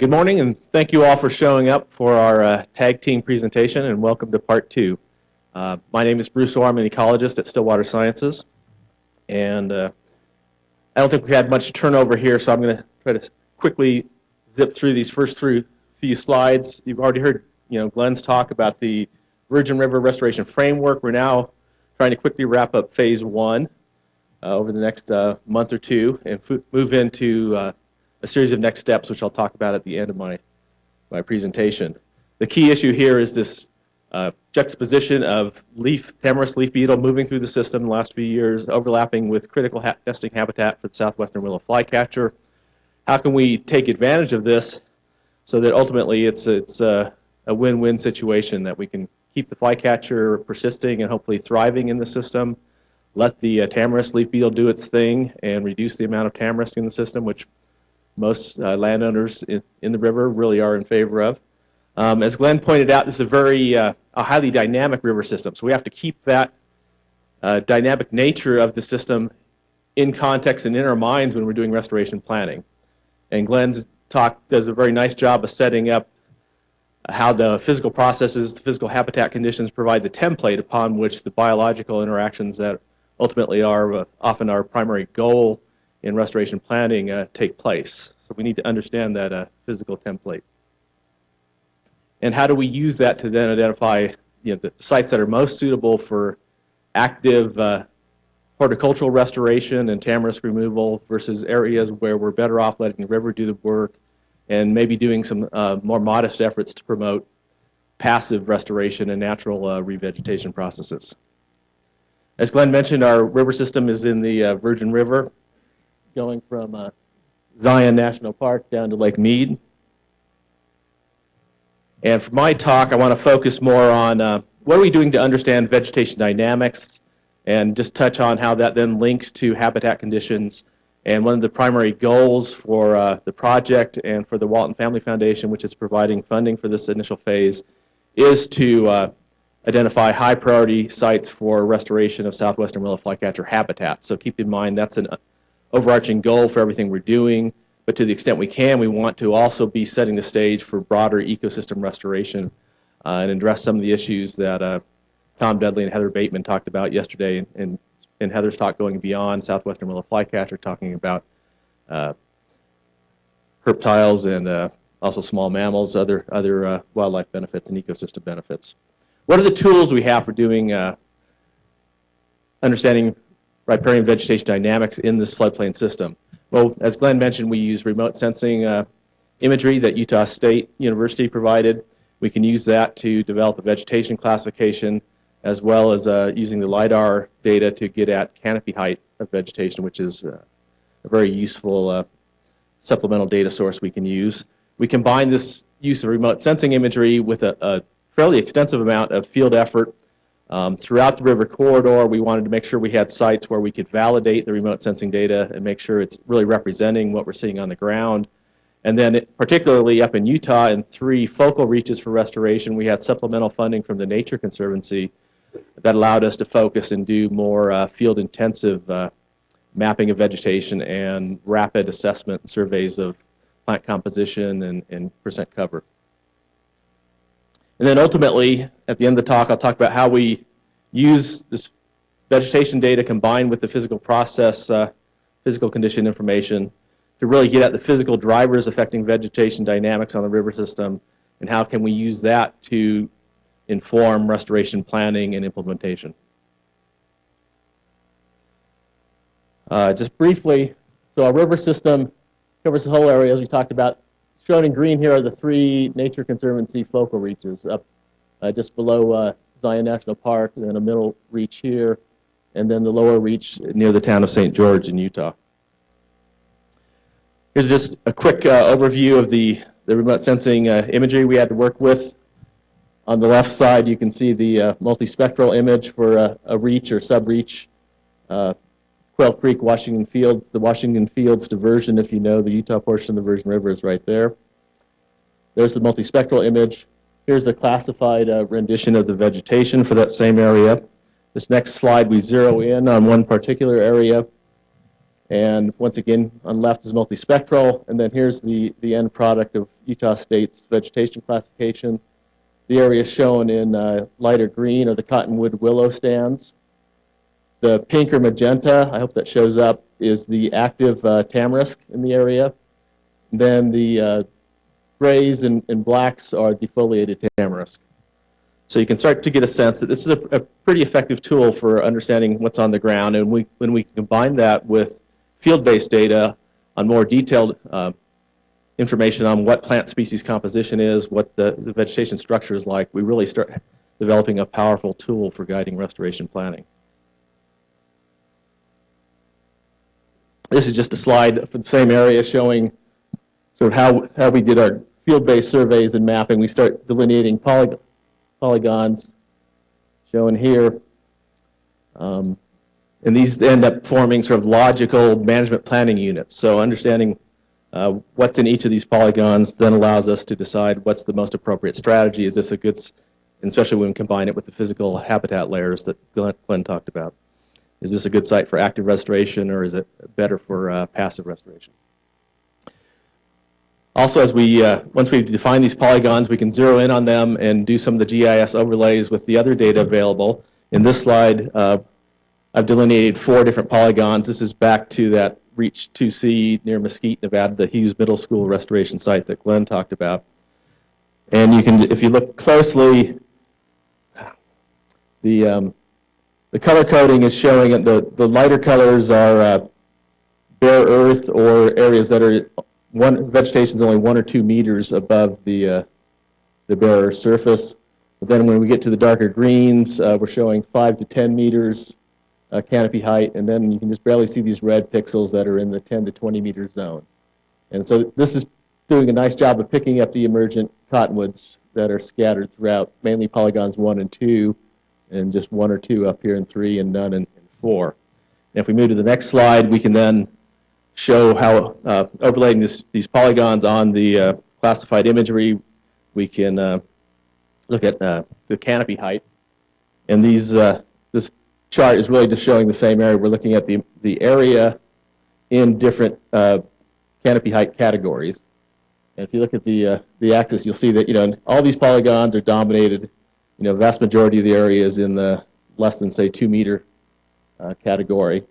Good morning, and thank you all for showing up for our tag team presentation, and welcome to part 2. My name is Bruce Orr. I'm an ecologist at Stillwater Sciences, and I don't think we had much turnover here, so I'm going to try to quickly zip through these first few slides. You've already heard, Glenn's talk about the Virgin River Restoration Framework. We're now trying to quickly wrap up Phase 1 over the next month or two and move into a series of next steps, which I'll talk about at the end of my presentation. The key issue here is this juxtaposition of tamarisk leaf beetle moving through the system in the last few years, overlapping with critical nesting habitat for the southwestern willow flycatcher. How can we take advantage of this so that ultimately it's a win-win situation, that we can keep the flycatcher persisting and hopefully thriving in the system, let the tamarisk leaf beetle do its thing and reduce the amount of tamarisk in the system, which most landowners in the river really are in favor of. As Glenn pointed out, this is a highly dynamic river system, so we have to keep that dynamic nature of the system in context and in our minds when we're doing restoration planning. And Glenn's talk does a very nice job of setting up how the physical processes, the physical habitat conditions provide the template upon which the biological interactions that ultimately are often our primary goal in restoration planning take place. So we need to understand that physical template. And how do we use that to then identify the sites that are most suitable for active horticultural restoration and tamarisk removal versus areas where we're better off letting the river do the work and maybe doing some more modest efforts to promote passive restoration and natural revegetation processes. As Glenn mentioned, our river system is in the Virgin River, going from Zion National Park down to Lake Mead. And for my talk, I want to focus more on what are we doing to understand vegetation dynamics and just touch on how that then links to habitat conditions. And one of the primary goals for the project and for the Walton Family Foundation, which is providing funding for this initial phase, is to identify high priority sites for restoration of southwestern willow flycatcher habitat. So keep in mind that's an overarching goal for everything we're doing, but to the extent we can, we want to also be setting the stage for broader ecosystem restoration and address some of the issues that Tom Dudley and Heather Bateman talked about yesterday, and Heather's talk going beyond southwestern willow flycatcher, talking about reptiles and also small mammals, other wildlife benefits and ecosystem benefits. What are the tools we have for doing understanding riparian vegetation dynamics in this floodplain system? Well, as Glenn mentioned, we use remote sensing imagery that Utah State University provided. We can use that to develop a vegetation classification, as well as using the LIDAR data to get at canopy height of vegetation, which is a very useful supplemental data source we can use. We combine this use of remote sensing imagery with a fairly extensive amount of field effort. Throughout the river corridor, we wanted to make sure we had sites where we could validate the remote sensing data and make sure it's really representing what we're seeing on the ground. And then particularly up in Utah, in 3 focal reaches for restoration, we had supplemental funding from the Nature Conservancy that allowed us to focus and do more field-intensive mapping of vegetation and rapid assessment and surveys of plant composition and percent cover. And then ultimately, at the end of the talk, I'll talk about how we use this vegetation data combined with the physical process, physical condition information to really get at the physical drivers affecting vegetation dynamics on the river system, and how can we use that to inform restoration planning and implementation. Just briefly, so our river system covers the whole area, as we talked about. Shown in green here are the 3 Nature Conservancy focal reaches up just below Zion National Park, and then a middle reach here, and then the lower reach near the town of St. George in Utah. Here's just a quick overview of the remote sensing imagery we had to work with. On the left side, you can see the multispectral image for a reach or sub-reach. Quail Creek, Washington Fields, the Washington Fields diversion, if you know, the Utah portion of the Virgin River is right there. There's the multispectral image. Here's a classified rendition of the vegetation for that same area. This next slide, we zero in on one particular area, And once again, on left is multispectral, and then here's the end product of Utah State's vegetation classification. The areas shown in lighter green are the cottonwood willow stands. The pink or magenta, I hope that shows up, is the active tamarisk in the area. Then the grays and blacks are defoliated tamarisk. So you can start to get a sense that this is a pretty effective tool for understanding what's on the ground. And when we combine that with field-based data on more detailed information on what plant species composition is, what the vegetation structure is like, we really start developing a powerful tool for guiding restoration planning. This is just a slide for the same area showing sort of how we did our field-based surveys and mapping. We start delineating polygons shown here. And these end up forming sort of logical management planning units. So understanding what's in each of these polygons then allows us to decide what's the most appropriate strategy. Is this a good, and especially when we combine it with the physical habitat layers that Glenn talked about. Is this a good site for active restoration, or is it better for passive restoration? Also, as once we've defined these polygons, we can zero in on them and do some of the GIS overlays with the other data available. In this slide, I've delineated 4 different polygons. This is back to that Reach 2C near Mesquite, Nevada, the Hughes Middle School restoration site that Glenn talked about. And you can, if you look closely, the color coding is showing that the lighter colors are bare earth or areas that are vegetation is only 1 or 2 meters above the bare surface. But then when we get to the darker greens, we're showing 5 to 10 meters canopy height, and then you can just barely see these red pixels that are in the 10 to 20 meter zone. And so this is doing a nice job of picking up the emergent cottonwoods that are scattered throughout, mainly polygons 1 and 2, and just 1 or 2 up here in 3 and none in 4. And if we move to the next slide, we can then show how overlaying these polygons on the classified imagery, we can look at the canopy height. And this chart is really just showing the same area. We're looking at the area in different canopy height categories. And if you look at the axis, you'll see that all these polygons are dominated. Vast majority of the area is in the less than, say, 2 meter category.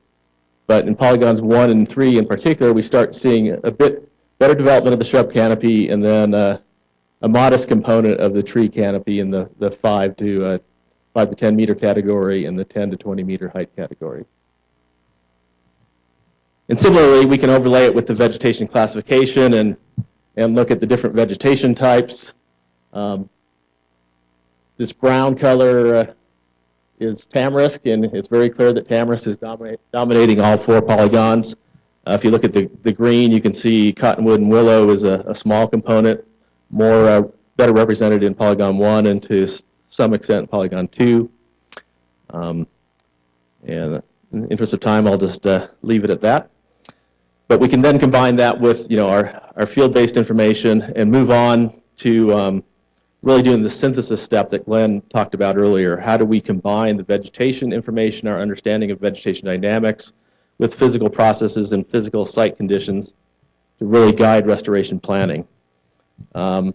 But in polygons 1 and 3 in particular, we start seeing a bit better development of the shrub canopy, and then a modest component of the tree canopy in the 5 to 10 meter category and the 10 to 20 meter height category. And similarly, we can overlay it with the vegetation classification and look at the different vegetation types. This brown color is tamarisk, and it's very clear that tamarisk is dominating all 4 polygons. If you look at the green, you can see cottonwood and willow is a small component, better represented in polygon 1 and to some extent polygon 2. And in the interest of time, I'll just leave it at that. But we can then combine that with our field-based information and move on to really doing the synthesis step that Glenn talked about earlier. How do we combine the vegetation information, our understanding of vegetation dynamics, with physical processes and physical site conditions to really guide restoration planning? So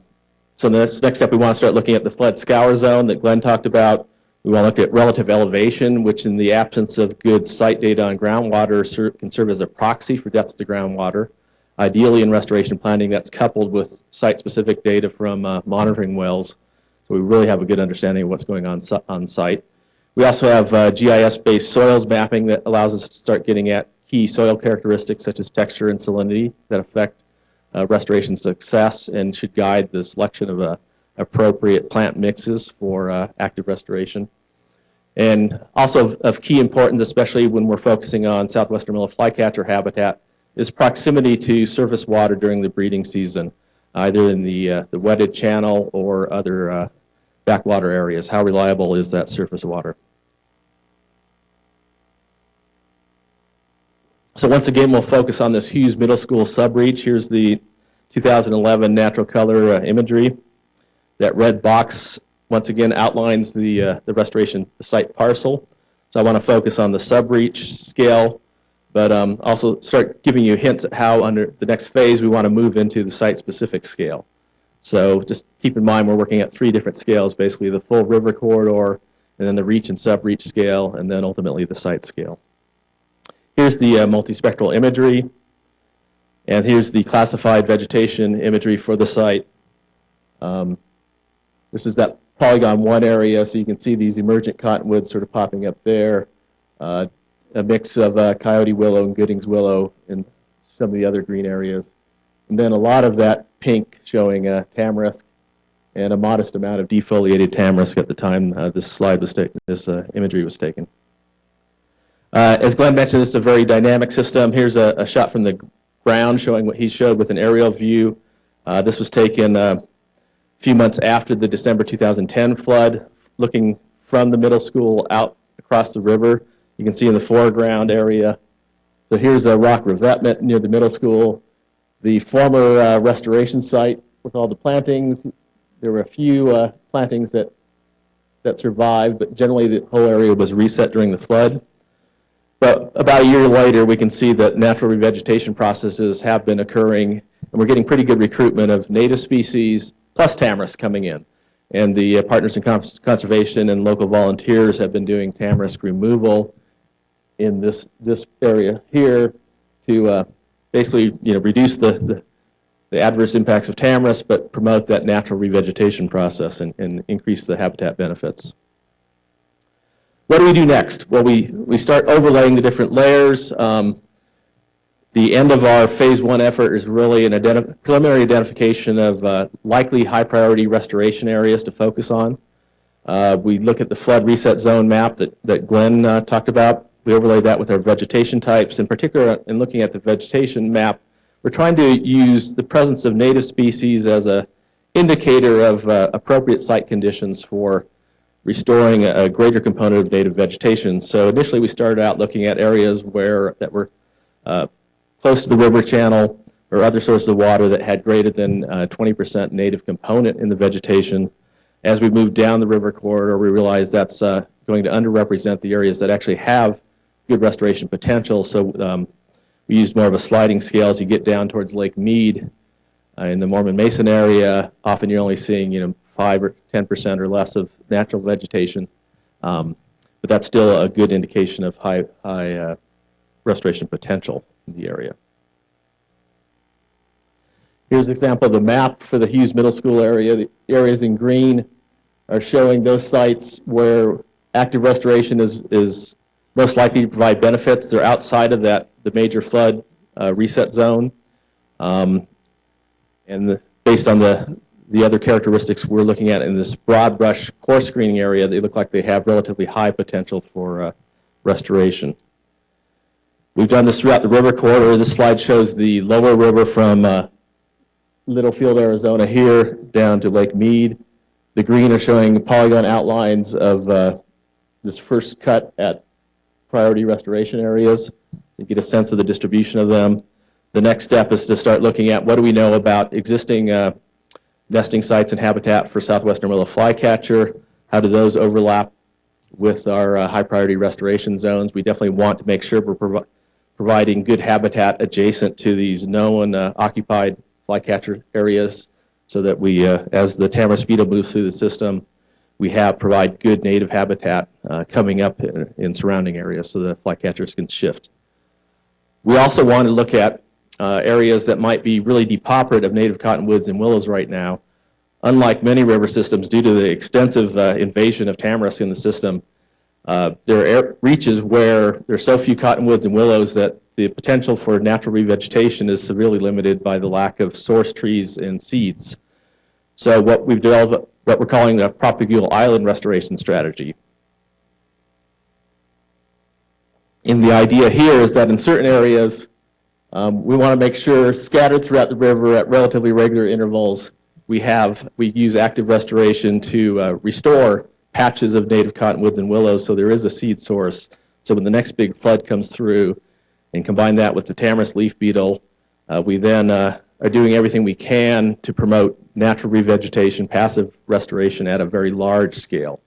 the next step, we want to start looking at the flood scour zone that Glenn talked about. We want to look at relative elevation, which in the absence of good site data on groundwater can serve as a proxy for depth to groundwater. Ideally in restoration planning, that's coupled with site-specific data from monitoring wells, so we really have a good understanding of what's going on site. We also have GIS-based soils mapping that allows us to start getting at key soil characteristics such as texture and salinity that affect restoration success and should guide the selection of appropriate plant mixes for active restoration. And also of key importance, especially when we're focusing on southwestern willow flycatcher habitat, is proximity to surface water during the breeding season, either in the wetted channel or other backwater areas. How reliable is that surface water? So once again, we'll focus on this Hughes Middle School subreach. Here's the 2011 natural color imagery. That red box, once again, outlines the restoration site parcel. So I want to focus on the subreach scale. but also start giving you hints at how under the next phase we want to move into the site-specific scale. So just keep in mind we're working at 3 different scales, basically the full river corridor, and then the reach and sub-reach scale, and then ultimately the site scale. Here's the multispectral imagery, and here's the classified vegetation imagery for the site. This is that polygon 1 area, so you can see these emergent cottonwoods sort of popping up there, a mix of coyote willow and Gooding's willow in some of the other green areas. And then a lot of that pink showing tamarisk and a modest amount of defoliated tamarisk at the time this slide was taken, this imagery was taken. As Glenn mentioned, this is a very dynamic system. Here's a shot from the ground showing what he showed with an aerial view. This was taken a few months after the December 2010 flood, looking from the middle school out across the river. You can see in the foreground area. So here's a rock revetment near the middle school. The former restoration site with all the plantings. There were a few plantings that survived, but generally the whole area was reset during the flood. But about a year later, we can see that natural revegetation processes have been occurring, and we're getting pretty good recruitment of native species plus tamarisk coming in. And the partners in conservation and local volunteers have been doing tamarisk removal in this area here to basically reduce the adverse impacts of tamarisk, but promote that natural revegetation process and increase the habitat benefits. What do we do next? Well, we start overlaying the different layers. The end of our phase 1 effort is really an preliminary identification of likely high priority restoration areas to focus on. We look at the flood reset zone map that Glenn talked about. We overlay that with our vegetation types. In particular, in looking at the vegetation map, we're trying to use the presence of native species as an indicator of appropriate site conditions for restoring a greater component of native vegetation. So initially we started out looking at areas that were close to the river channel or other sources of water that had greater than 20% native component in the vegetation. As we moved down the river corridor, we realized that's going to underrepresent the areas that actually have good restoration potential. So we used more of a sliding scale as you get down towards Lake Mead. In the Mormon Mason area, often you're only seeing 5 or 10% or less of natural vegetation, but that's still a good indication of high restoration potential in the area. Here's an example of the map for the Hughes Middle School area. The areas in green are showing those sites where active restoration is most likely to provide benefits. They're outside of the major flood reset zone, and based on the other characteristics we're looking at in this broad brush core screening area, they look like they have relatively high potential for restoration. We've done this throughout the river corridor. This slide shows the lower river from Littlefield, Arizona here down to Lake Mead. The green are showing polygon outlines of this first cut at priority restoration areas. You get a sense of the distribution of them. The next step is to start looking at what do we know about existing nesting sites and habitat for southwestern willow flycatcher. How do those overlap with our high priority restoration zones? We definitely want to make sure we're providing good habitat adjacent to these known occupied flycatcher areas so that we, as the tamarisk beetle moves through the system, we provide good native habitat coming up in surrounding areas so the flycatchers can shift. We also want to look at areas that might be really depauperate of native cottonwoods and willows right now. Unlike many river systems, due to the extensive invasion of tamarisk in the system, there are reaches where there are so few cottonwoods and willows that the potential for natural revegetation is severely limited by the lack of source trees and seeds. So what we've developed, what we're calling the propagule island restoration strategy. And the idea here is that in certain areas, we want to make sure scattered throughout the river at relatively regular intervals, we use active restoration to restore patches of native cottonwoods and willows so there is a seed source. So when the next big flood comes through and combine that with the tamarisk leaf beetle, we then are doing everything we can to promote natural revegetation, passive restoration at a very large scale.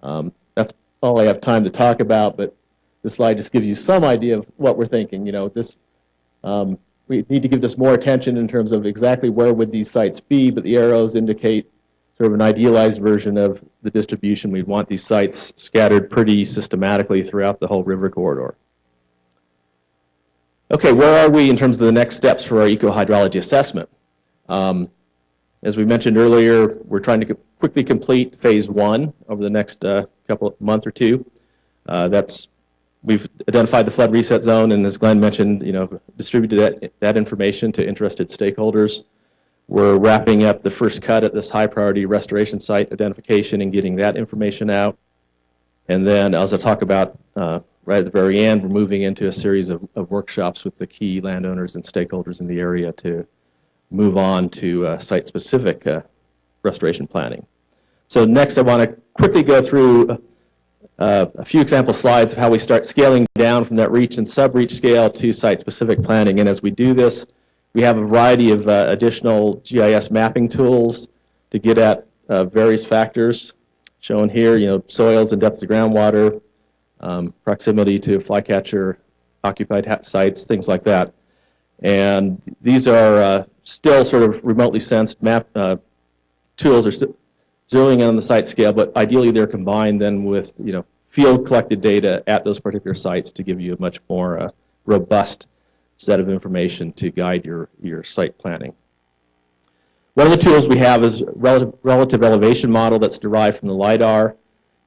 That's all I have time to talk about, but this slide just gives you some idea of what we're thinking. We need to give this more attention in terms of exactly where would these sites be, but the arrows indicate sort of an idealized version of the distribution. We'd want these sites scattered pretty systematically throughout the whole river corridor. Okay, where are we in terms of the next steps for our ecohydrology assessment? As we mentioned earlier, we're trying to quickly complete phase 1 over the next month or two. We've identified the flood reset zone, and as Glenn mentioned, distributed that information to interested stakeholders. We're wrapping up the first cut at this high priority restoration site identification and getting that information out. And then, as I'll talk about right at the very end, we're moving into a series of workshops with the key landowners and stakeholders in the area to move on to site-specific restoration planning. So next, I want to quickly go through a few example slides of how we start scaling down from that reach and sub-reach scale to site-specific planning. And as we do this, we have a variety of additional GIS mapping tools to get at various factors shown here, soils and depth of groundwater, proximity to flycatcher, occupied sites, things like that. And these are still sort of remotely sensed map tools are still zeroing in on the site scale, but ideally they're combined then with field collected data at those particular sites to give you a much more robust set of information to guide your site planning. One of the tools we have is relative elevation model that's derived from the LiDAR.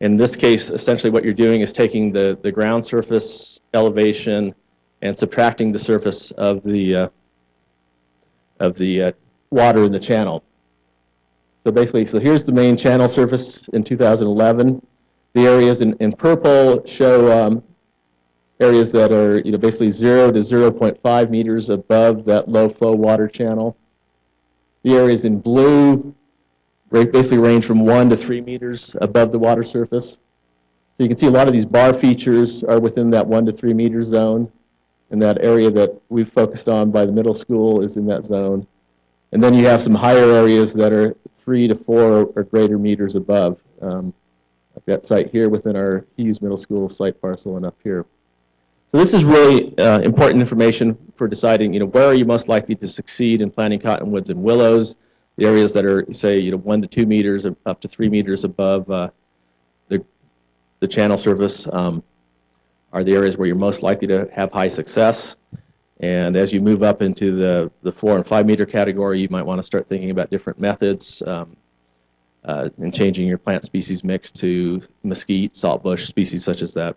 In this case, essentially what you're doing is taking the ground surface elevation and subtracting the surface of the water in the channel. So basically, here's the main channel surface in 2011. The areas in purple show areas that are basically 0 to 0.5 meters above that low flow water channel. The areas in blue basically range from 1 to 3 meters above the water surface. So you can see a lot of these bar features are within that 1 to 3 meter zone, and that area that we've focused on by the middle school is in that zone. And then you have some higher areas that are 3 to 4 or greater meters above. Like that site here within our Hughes Middle School site parcel and up here. So this is really important information for deciding, where are you most likely to succeed in planting cottonwoods and willows. The areas that are, say, 1 to 2 meters up to 3 meters above the channel surface are the areas where you're most likely to have high success. And as you move up into the 4 and 5 meter category, you might want to start thinking about different methods and changing your plant species mix to mesquite, saltbush species such as that.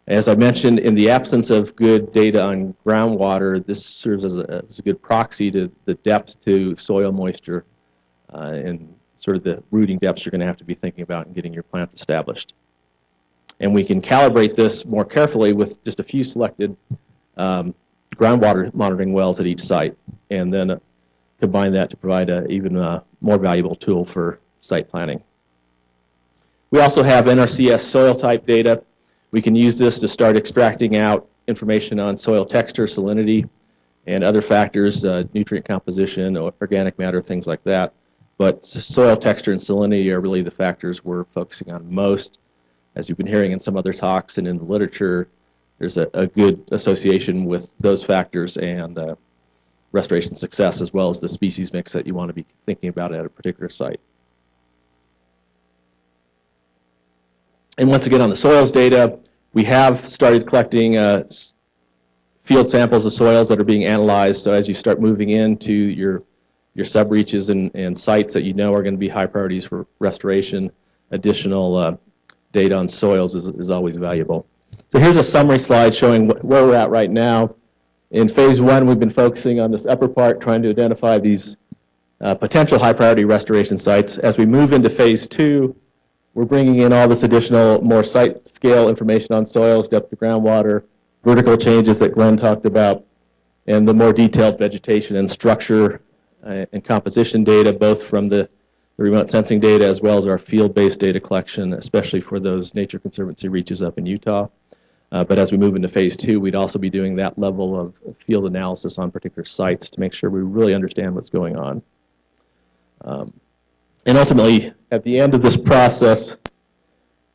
As I mentioned, in the absence of good data on groundwater, this serves as a good proxy to the depth to soil moisture and sort of the rooting depths you're going to have to be thinking about in getting your plants established. And we can calibrate this more carefully with just a few selected groundwater monitoring wells at each site, and then combine that to provide an even more valuable tool for site planning. We also have NRCS soil type data. We can use this to start extracting out information on soil texture, salinity, and other factors, nutrient composition, organic matter, things like that. But soil texture and salinity are really the factors we're focusing on most. As you've been hearing in some other talks and in the literature, there's a good association with those factors and restoration success, as well as the species mix that you want to be thinking about at a particular site. And once again, on the soils data, we have started collecting field samples of soils that are being analyzed. So as you start moving into your sub-reaches and sites that are going to be high priorities for restoration, additional data on soils is always valuable. So here's a summary slide showing where we're at right now. In phase 1, we've been focusing on this upper part, trying to identify these potential high priority restoration sites. As we move into phase 2, we're bringing in all this additional, more site scale information on soils, depth of groundwater, vertical changes that Glenn talked about, and the more detailed vegetation and structure and composition data, both from the remote sensing data as well as our field-based data collection, especially for those Nature Conservancy reaches up in Utah. But as we move into phase 2, we'd also be doing that level of field analysis on particular sites to make sure we really understand what's going on. And ultimately, at the end of this process,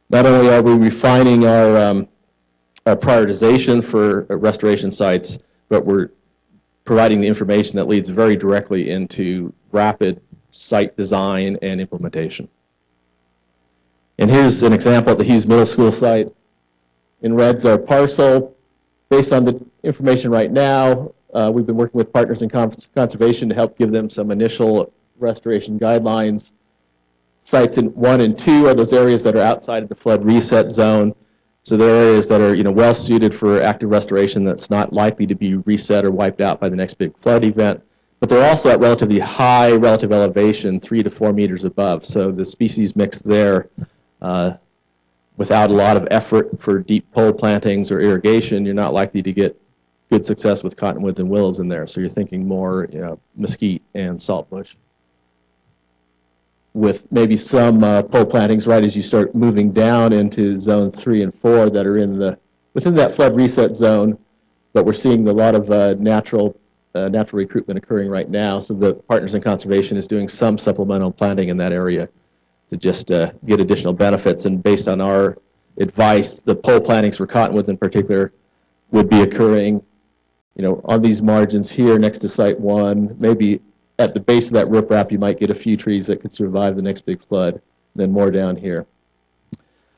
not only are we refining our prioritization for restoration sites, but we're providing the information that leads very directly into rapid site design and implementation. And here's an example at the Hughes Middle School site. In red's our parcel. Based on the information right now, we've been working with partners in conservation to help give them some initial restoration guidelines. Sites in 1 and 2 are those areas that are outside of the flood reset zone. So they're areas that are, well suited for active restoration that's not likely to be reset or wiped out by the next big flood event. But they're also at relatively high relative elevation, 3 to 4 meters above. So the species mix there, without a lot of effort for deep pole plantings or irrigation, you're not likely to get good success with cottonwoods and willows in there. So you're thinking more, mesquite and saltbush, with maybe some pole plantings right as you start moving down into zones 3 and 4 that are within that flood reset zone. But we're seeing a lot of natural recruitment occurring right now. So the Partners in Conservation is doing some supplemental planting in that area to just get additional benefits. And based on our advice, the pole plantings for cottonwoods in particular would be occurring, on these margins here next to Site 1. Maybe at the base of that riprap, you might get a few trees that could survive the next big flood, then more down here.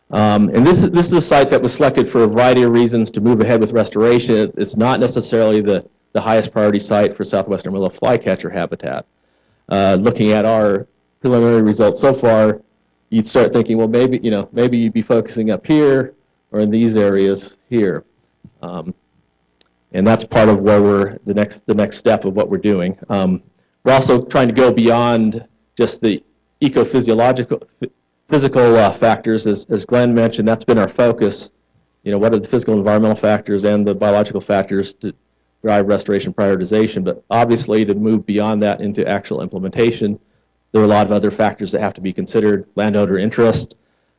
And this is a site that was selected for a variety of reasons to move ahead with restoration. It's not necessarily the highest priority site for southwestern willow flycatcher habitat. Looking at our preliminary results so far, you'd start thinking, well, maybe you'd be focusing up here or in these areas here, and that's part of where the next step of what we're doing. We're also trying to go beyond just the physical factors, as Glenn mentioned. That's been our focus. What are the physical environmental factors and the biological factors to drive restoration prioritization? But obviously, to move beyond that into actual implementation, there are a lot of other factors that have to be considered. Landowner interest,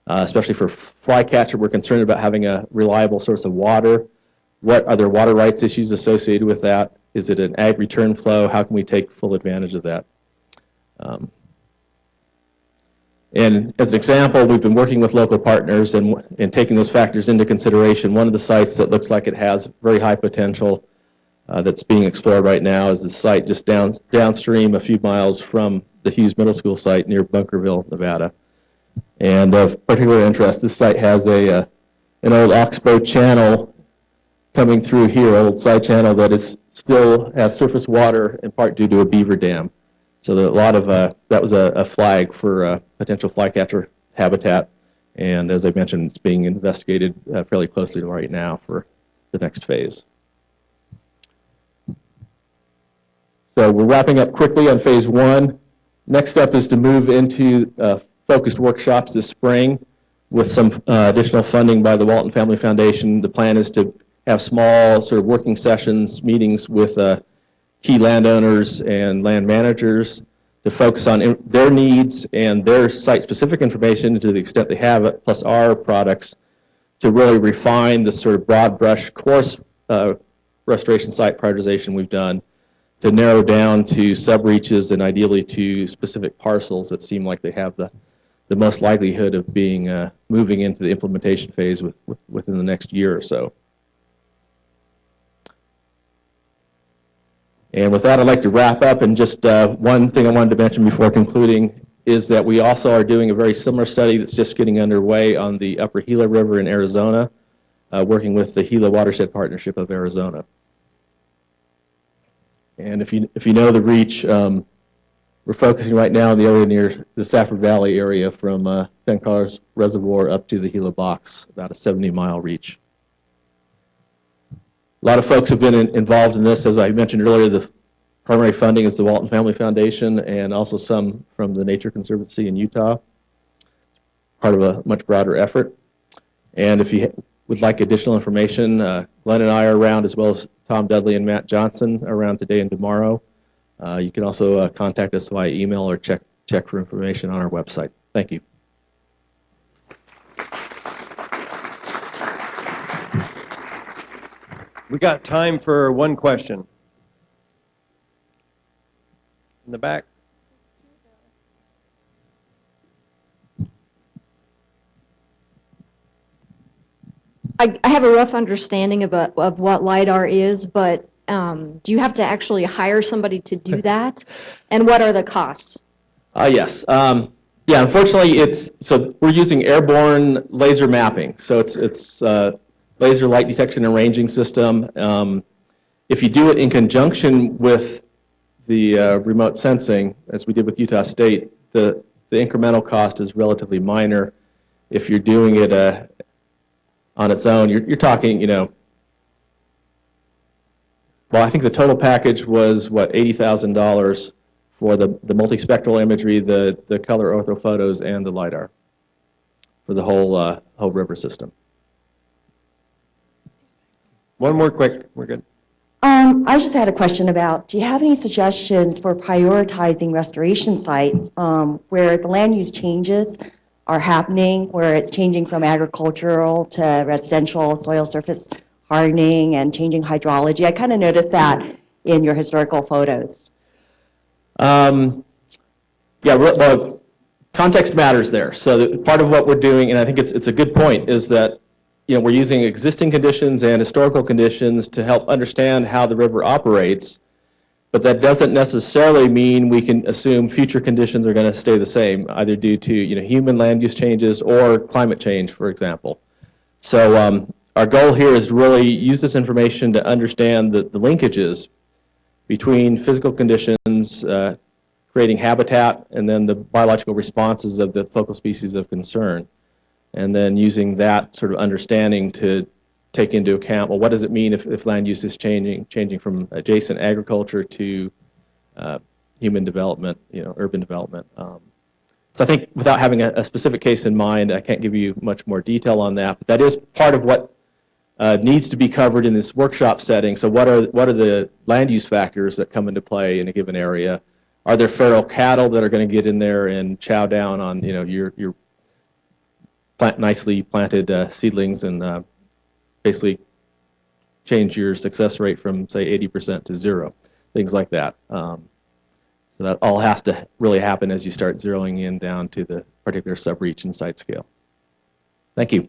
especially for flycatcher, we're concerned about having a reliable source of water. What are there water rights issues associated with that? Is it an ag return flow? How can we take full advantage of that? And as an example, we've been working with local partners and taking those factors into consideration. One of the sites that looks like it has very high potential that's being explored right now is the site just downstream a few miles from the Hughes Middle School site near Bunkerville, Nevada. And of particular interest, this site has an old oxbow channel coming through here, old side channel that still has surface water in part due to a beaver dam. So a lot of that was a flag for potential flycatcher habitat, and as I mentioned, it's being investigated fairly closely right now for the next phase. So we're wrapping up quickly on phase 1. Next step is to move into focused workshops this spring with some additional funding by the Walton Family Foundation. The plan is to have small sort of working sessions, meetings with key landowners and land managers to focus on their needs and their site-specific information to the extent they have it, plus our products, to really refine the sort of broad brush course restoration site prioritization we've done, to narrow down to sub-reaches and ideally to specific parcels that seem like they have the most likelihood of being moving into the implementation phase within the next year or so. And with that, I'd like to wrap up, and just one thing I wanted to mention before concluding is that we also are doing a very similar study that's just getting underway on the upper Gila River in Arizona, working with the Gila Watershed Partnership of Arizona. And if you know the reach, we're focusing right now in the area near the Safford Valley area from San Carlos Reservoir up to the Gila Box, about a 70-mile reach. A lot of folks have been involved in this. As I mentioned earlier, the primary funding is the Walton Family Foundation and also some from the Nature Conservancy in Utah, part of a much broader effort. And if you would like additional information, Glenn and I are around, as well as Tom Dudley and Matt Johnson are around today and tomorrow. You can also contact us via email or check for information on our website. Thank you. We got time for one question. In the back. I have a rough understanding of what LiDAR is, but do you have to actually hire somebody to do that? And what are the costs? Yes. Yeah, unfortunately, so we're using airborne laser mapping. So it's laser light detection and ranging system. If you do it in conjunction with the remote sensing, as we did with Utah State, the incremental cost is relatively minor. If you're doing it on its own, you're talking, well, I think the total package was, what, $80,000 for the multispectral imagery, the color orthophotos, and the LiDAR for the whole river system. One more quick, we're good. I just had a question about, do you have any suggestions for prioritizing restoration sites where the land use changes are happening, where it's changing from agricultural to residential, soil surface hardening, and changing hydrology? I kind of noticed that in your historical photos. Yeah, well, context matters there. So part of what we're doing, and I think it's a good point, is that we're using existing conditions and historical conditions to help understand how the river operates, but that doesn't necessarily mean we can assume future conditions are going to stay the same, either due to human land use changes or climate change, for example. So our goal here is to really use this information to understand the linkages between physical conditions, creating habitat, and then the biological responses of the focal species of concern. And then using that sort of understanding to take into account, well, what does it mean if land use is changing from adjacent agriculture to human development, urban development. So I think without having a specific case in mind, I can't give you much more detail on that, but that is part of what needs to be covered in this workshop setting. So what are the land use factors that come into play in a given area? Are there feral cattle that are going to get in there and chow down on your nicely planted seedlings and basically change your success rate from, say, 80% to 0, things like that. So that all has to really happen as you start zeroing in down to the particular sub-reach and site scale. Thank you.